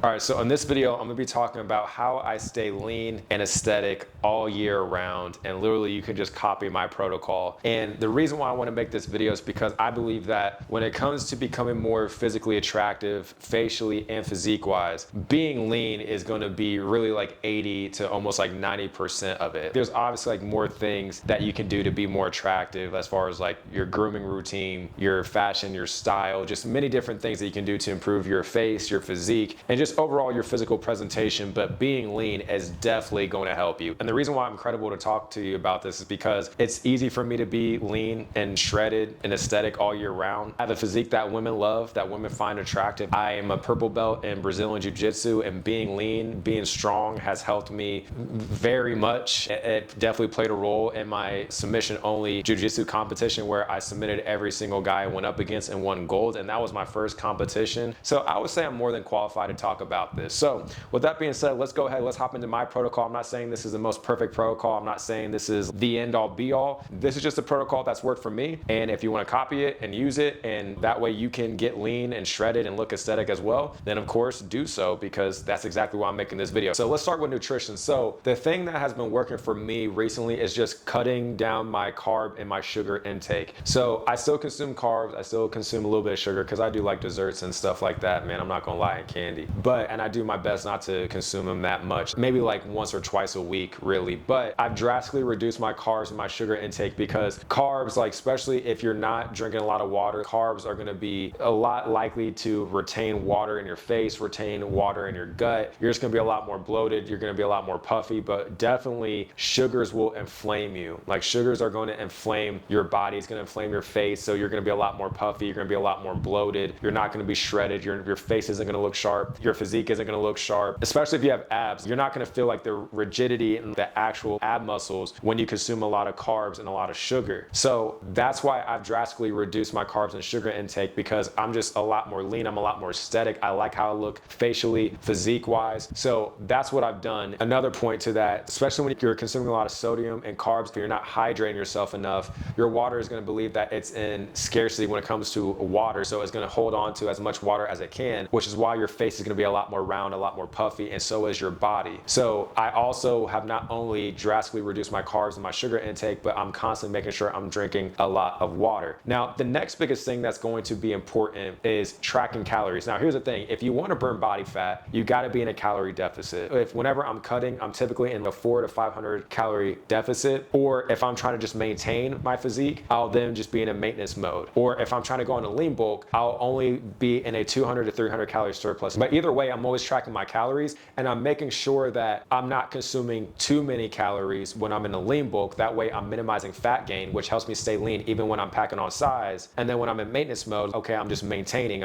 All right, so in this video, I'm gonna be talking about how I stay lean and aesthetic all year round. And literally you can just copy my protocol. And the reason why I wanna make this video is because I believe that when it comes to becoming more physically attractive, facially and physique wise, being lean is gonna be really like 80 to almost like 90% of it. There's obviously like more things that you can do to be more attractive as far as like your grooming routine, your fashion, your style, just many different things that you can do to improve your face, your physique, and just overall your physical presentation. But being lean is definitely going to help you. And the reason why I'm credible to talk to you about this is because it's easy for me to be lean and shredded and aesthetic all year round. I have a physique that women love, that women find attractive. I am a purple belt in Brazilian Jiu-Jitsu, and being lean, being strong has helped me very much. It definitely played a role in my submission only Jiu-Jitsu competition where I submitted every single guy I went up against and won gold, and that was my first competition. So I would say I'm more than qualified to talk about this. So with that being said, let's go ahead, let's hop into my protocol. I'm not saying this is the most perfect protocol. I'm not saying this is the end all be all. This is just a protocol that's worked for me. And if you want to copy it and use it, and that way you can get lean and shredded and look aesthetic as well, then of course do so, because that's exactly why I'm making this video. So let's start with nutrition. So the thing that has been working for me recently is just cutting down my carb and my sugar intake. So I still consume carbs. I still consume a little bit of sugar because I do like desserts and stuff like that, man. I'm not gonna lie, and candy. And I do my best not to consume them that much. Maybe like once or twice a week, really. But I've drastically reduced my carbs and my sugar intake, because carbs, like especially if you're not drinking a lot of water, carbs are gonna be a lot likely to retain water in your face, retain water in your gut. You're just gonna be a lot more bloated. You're gonna be a lot more puffy, but definitely sugars will inflame you. Like sugars are going to inflame your body. It's gonna inflame your face. So you're gonna be a lot more puffy. You're gonna be a lot more bloated. You're not gonna be shredded. Your face isn't gonna look sharp. Your physique isn't gonna look sharp, especially if you have abs. You're not gonna feel like the rigidity and the actual ab muscles when you consume a lot of carbs and a lot of sugar. So that's why I've drastically reduced my carbs and sugar intake, because I'm just a lot more lean. I'm a lot more aesthetic. I like how I look facially, physique wise. So that's what I've done. Another point to that, especially when you're consuming a lot of sodium and carbs, if you're not hydrating yourself enough, your water is gonna believe that it's in scarcity when it comes to water. So it's gonna hold on to as much water as it can, which is why your face is gonna be a lot more round, a lot more puffy, and so is your body. So I also have not only drastically reduced my carbs and my sugar intake, but I'm constantly making sure I'm drinking a lot of water. Now, the next biggest thing that's going to be important is tracking calories. Now, here's the thing. If you want to burn body fat, you got to be in a calorie deficit. Whenever I'm cutting, I'm typically in a 400 to 500 calorie deficit. Or if I'm trying to just maintain my physique, I'll then just be in a maintenance mode. Or if I'm trying to go into lean bulk, I'll only be in a 200 to 300 calorie surplus. But either way, I'm always tracking my calories, and I'm making sure that I'm not consuming too many calories when I'm in a lean bulk. That way I'm minimizing fat gain, which helps me stay lean even when I'm packing on size. And then when I'm in maintenance mode, okay, I'm just maintaining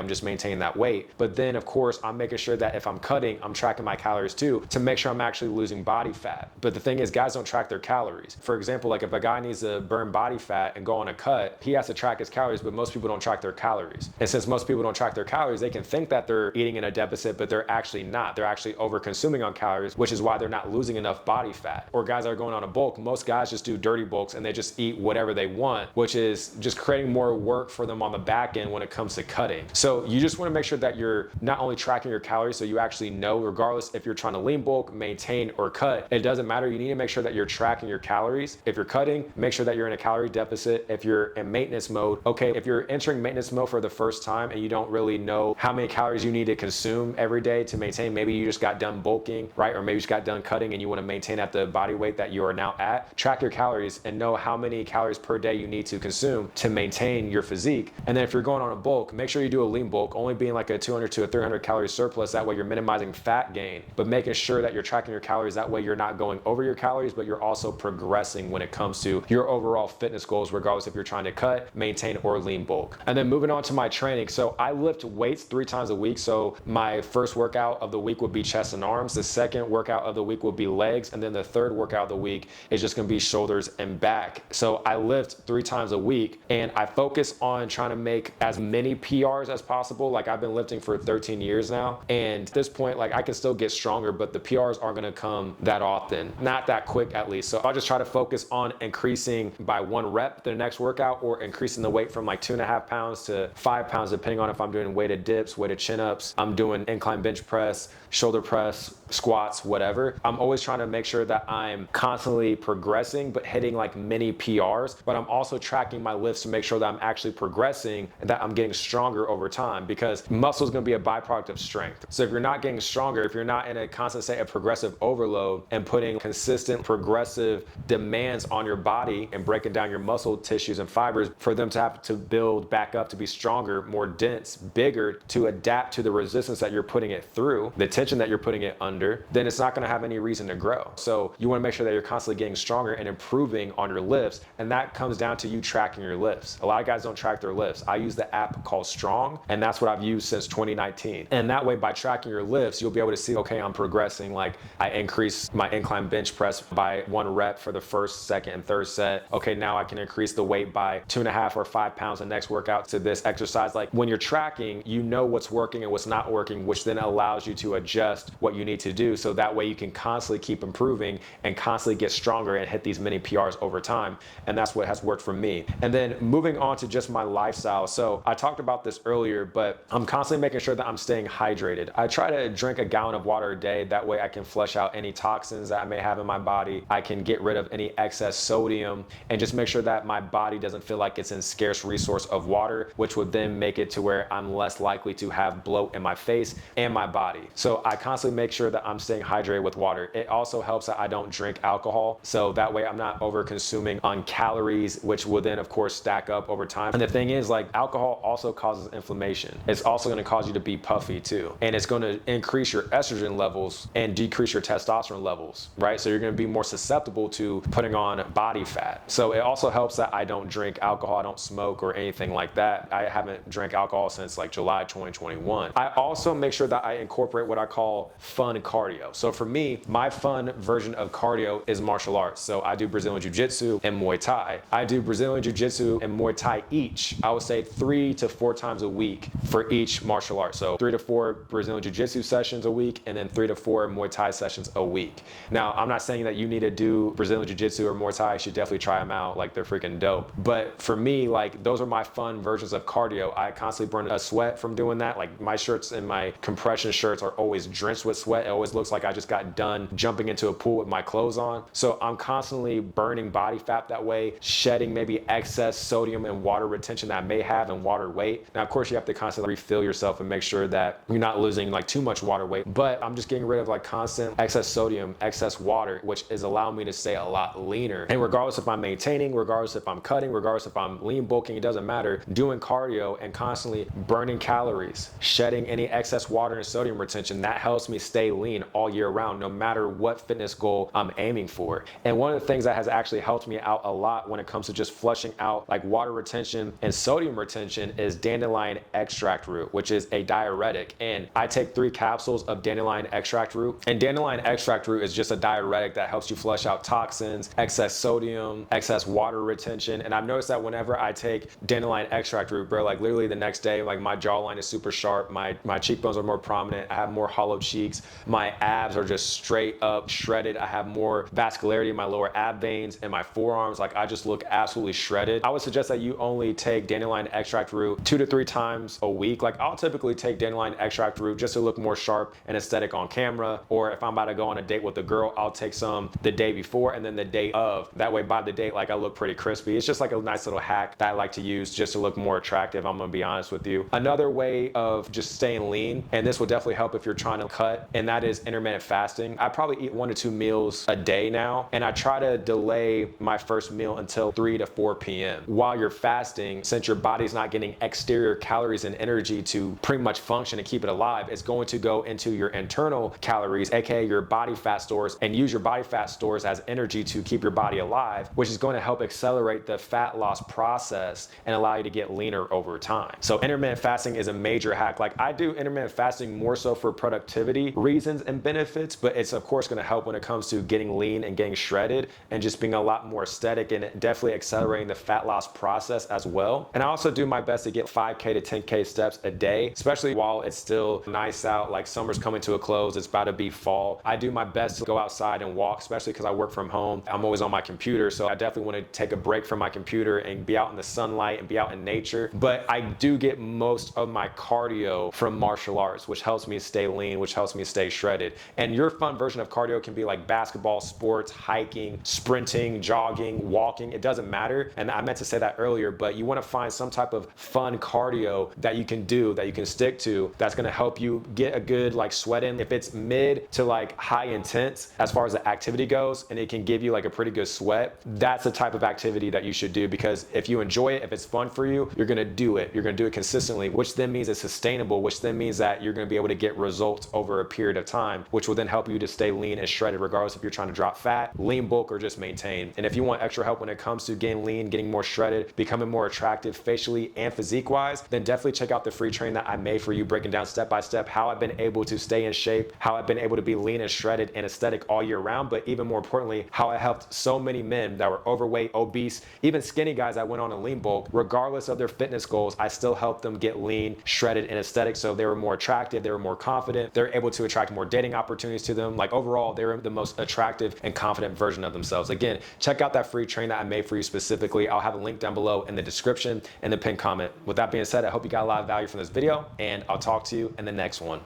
that weight. But then of course I'm making sure that if I'm cutting, I'm tracking my calories too, to make sure I'm actually losing body fat. But the thing is, guys don't track their calories. For example, like if a guy needs to burn body fat and go on a cut, he has to track his calories, but most people don't track their calories. And since most people don't track their calories, they can think that they're eating in a deficit, but they're actually not. They're actually over consuming on calories, which is why they're not losing enough body fat. Or guys that are going on a bulk, most guys just do dirty bulks and they just eat whatever they want, which is just creating more work for them on the back end when it comes to cutting. So you just want to make sure that you're not only tracking your calories, so you actually know, regardless if you're trying to lean bulk, maintain, or cut, it doesn't matter. You need to make sure that you're tracking your calories. If you're cutting, make sure that you're in a calorie deficit. If you're in maintenance mode, okay, if you're entering maintenance mode for the first time and you don't really know how many calories you need to consume every day to maintain, maybe you just got done bulking, right? Or maybe you just got done cutting and you want to maintain at the body weight that you are now at. Track your calories and know how many calories per day you need to consume to maintain your physique. And then if you're going on a bulk, make sure you do a lean bulk, only being like a 200 to a 300 calorie surplus. That way you're minimizing fat gain, but making sure that you're tracking your calories. That way you're not going over your calories, but you're also progressing when it comes to your overall fitness goals, regardless if you're trying to cut, maintain, or lean bulk. And then moving on to my training. So I lift weights 3 times a week. So my first workout of the week would be chest and arms. The second workout of the week will be legs. And then the third workout of the week is just going to be shoulders and back. So I lift 3 times a week, and I focus on trying to make as many PRs as possible. Like I've been lifting for 13 years now. And at this point, like I can still get stronger, but the PRs aren't going to come that often, not that quick at least. So I'll just try to focus on increasing by 1 rep the next workout, or increasing the weight from like 2.5 pounds to 5 pounds, depending on if I'm doing weighted dips, weighted chin-ups. I'm doing incline bench press, shoulder press, squats, whatever. I'm always trying to make sure that I'm constantly progressing, but hitting like mini PRs, but I'm also tracking my lifts to make sure that I'm actually progressing and that I'm getting stronger over time, because muscle is going to be a byproduct of strength. So if you're not getting stronger, if you're not in a constant state of progressive overload and putting consistent progressive demands on your body and breaking down your muscle tissues and fibers for them to have to build back up to be stronger, more dense, bigger, to adapt to the resistance that you're putting it through, the tension that you're putting it under, then it's not going to have any reason to grow. So you want to make sure that you're constantly getting stronger and improving on your lifts, and that comes down to you tracking your lifts. A lot of guys don't track their lifts. I use the app called Strong, and that's what I've used since 2019. And that way, by tracking your lifts, you'll be able to see, okay, I'm progressing. Like, I increased my incline bench press by 1 rep for the first, second, and third set. Okay, now I can increase the weight by 2.5 or 5 pounds the next workout to this exercise. Like, when you're tracking, you know what's working and what's not working, which then allows you to adjust what you need to do. So that way you can constantly keep improving and constantly get stronger and hit these mini PRs over time. And that's what has worked for me. And then moving on to just my lifestyle. So I talked about this earlier, but I'm constantly making sure that I'm staying hydrated. I try to drink a gallon of water a day. That way I can flush out any toxins that I may have in my body. I can get rid of any excess sodium and just make sure that my body doesn't feel like it's in scarce resource of water, which would then make it to where I'm less likely to have bloat in my face and my body. So I constantly make sure that I'm staying hydrated with water. It also helps that I don't drink alcohol. So that way I'm not over consuming on calories, which will then of course stack up over time. And the thing is, like, alcohol also causes inflammation. It's also going to cause you to be puffy too. And it's going to increase your estrogen levels and decrease your testosterone levels, right? So you're going to be more susceptible to putting on body fat. So it also helps that I don't drink alcohol. I don't smoke or anything like that. I haven't drank alcohol since like July 2021. I also make sure that I incorporate what I call fun cardio. So for me, my fun version of cardio is martial arts. So I do Brazilian Jiu-Jitsu and Muay Thai. I do Brazilian Jiu-Jitsu and Muay Thai each, I would say 3 to 4 times a week for each martial art. So 3 to 4 Brazilian Jiu-Jitsu sessions a week, and then 3 to 4 Muay Thai sessions a week. Now, I'm not saying that you need to do Brazilian Jiu-Jitsu or Muay Thai. You should definitely try them out. Like, they're freaking dope. But for me, like, those are my fun versions of cardio. I constantly burn a sweat from doing that. Like, my shirts and my compression shirts are always drenched with sweat. It always looks like I just got done jumping into a pool with my clothes on. So I'm constantly burning body fat that way, shedding maybe excess sodium and water retention that I may have and water weight. Now, of course, you have to constantly refill yourself and make sure that you're not losing like too much water weight, but I'm just getting rid of like constant excess sodium, excess water, which is allowing me to stay a lot leaner. And regardless if I'm maintaining, regardless if I'm cutting, regardless if I'm lean bulking, it doesn't matter. Doing cardio and constantly burning calories, shedding any excess water and sodium retention, that helps me stay lean all year round, no matter what fitness goal I'm aiming for. And one of the things that has actually helped me out a lot when it comes to just flushing out like water retention and sodium retention is dandelion extract root, which is a diuretic. And I take 3 capsules of dandelion extract root. And dandelion extract root is just a diuretic that helps you flush out toxins, excess sodium, excess water retention. And I've noticed that whenever I take dandelion extract root, bro, like literally the next day, like my jawline is super sharp, my cheekbones are more prominent, I have more hollow cheeks, my abs are just straight up shredded, I have more vascularity in my lower ab veins and my forearms. Like, I just look absolutely shredded. I would suggest that you only take dandelion extract root 2 to 3 times a week. Like, I'll typically take dandelion extract root just to look more sharp and aesthetic on camera, or if I'm about to go on a date with a girl, I'll take some the day before and then the day of. That way by the date, like, I look pretty crispy. It's just like a nice little hack that I like to use just to look more attractive, I'm gonna be honest with you. Another way of just staying lean, and this will definitely help if you're trying to cut, and that is intermittent fasting. I probably eat 1 to 2 meals a day now, and I try to delay my first meal until 3 to 4 p.m. While you're fasting, since your body's not getting exterior calories and energy to pretty much function and keep it alive, it's going to go into your internal calories, aka your body fat stores, and use your body fat stores as energy to keep your body alive, which is going to help accelerate the fat loss process and allow you to get leaner over time. So intermittent fasting is a major hack. Like, I do intermittent fasting more so for productivity reasons and benefits, but it's of course going to help when it comes to getting lean and getting shredded and just being a lot more aesthetic and definitely accelerating the fat loss process as well. And I also do my best to get 5K to 10K steps a day, especially while it's still nice out, like summer's coming to a close, it's about to be fall. I do my best to go outside and walk, especially because I work from home. I'm always on my computer, so I definitely want to take a break from my computer and be out in the sunlight and be out in nature. But I do get most of my cardio from martial arts. carbs, which helps me stay lean, which helps me stay shredded. And your fun version of cardio can be like basketball, sports, hiking, sprinting, jogging, walking. It doesn't matter. And I meant to say that earlier, but you want to find some type of fun cardio that you can do, that you can stick to, that's going to help you get a good like sweat in. If it's mid to like high intense as far as the activity goes, and it can give you like a pretty good sweat, that's the type of activity that you should do, because if you enjoy it, if it's fun for you, you're going to do it. You're going to do it consistently, which then means it's sustainable, which then means that you're going to be able to get results over a period of time, which will then help you to stay lean and shredded, regardless if you're trying to drop fat, lean, bulk, or just maintain. And if you want extra help when it comes to getting lean, getting more shredded, becoming more attractive facially and physique wise, then definitely check out the free training that I made for you, breaking down step by step how I've been able to stay in shape, how I've been able to be lean and shredded and aesthetic all year round, but even more importantly, how I helped so many men that were overweight, obese, even skinny guys that went on a lean bulk, regardless of their fitness goals, I still helped them get lean, shredded, and aesthetic, so they were more attractive, they were more confident, they're able to attract more dating opportunities to them. Like overall, they were the most attractive and confident version of themselves. Again, check out that free training that I made for you specifically. I'll have a link down below in the description and the pinned comment. With that being said, I hope you got a lot of value from this video, and I'll talk to you in the next one.